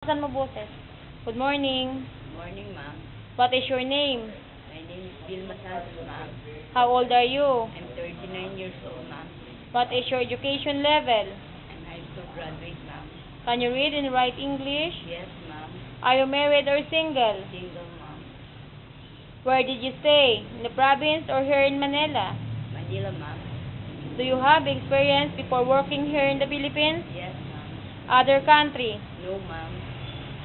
Saan mo boses? Good morning. Morning, ma'am. What is your name? My name is Vilma Santos, ma'am. How old are you? I'm 39 years old, ma'am. What is your education level? I'm high school graduate, ma'am. Can you read and write English? Yes, ma'am. Are you married or single? Single, ma'am. Where did you stay? In the province or here in Manila? Manila, ma'am. Do you have experience before working here in the Philippines? Yes, ma'am. Other country? No, ma'am.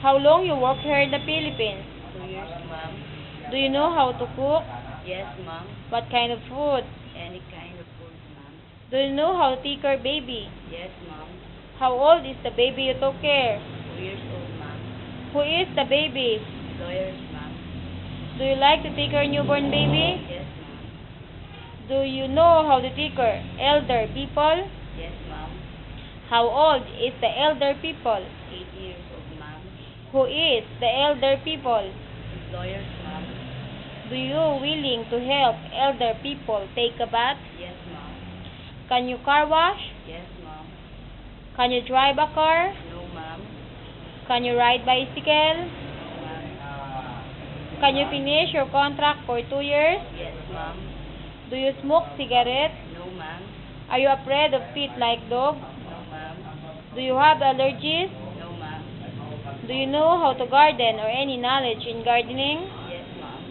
How long you work here in the Philippines? 2 years, ma'am. Do you know how to cook? Yes, ma'am. What kind of food? Any kind of food, ma'am. Do you know how to take care baby? Yes, ma'am. How old is the baby you took care? 2 years old, ma'am. Who is the baby? Lawyers, ma'am. Do you like to take care newborn baby? Yes, ma'am. Do you know how to take care elder people? Yes, ma'am. How old is the elder people? 80 years old, ma'am. Who is the elder people? Lawyers, ma'am. Do you willing to help elder people take a bath? Yes, ma'am. Can you car wash? Yes, ma'am. Can you drive a car? No, ma'am. Can you ride bicycle? No, ma'am. Can you finish your contract for 2 years? Yes, ma'am. Do you smoke cigarette? No, ma'am. Are you afraid of feet like dog? No, ma'am. Do you have allergies? No, ma'am. Do you know how to garden or any knowledge in gardening? Yes, ma'am.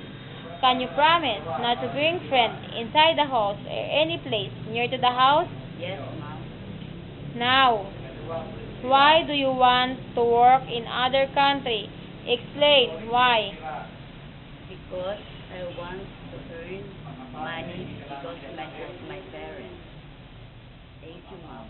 Can you promise not to bring friends inside the house or any place near to the house? Yes, ma'am. Now, why do you want to work in other country? Explain why. Because I want to earn money because of my parents. Thank you, ma'am.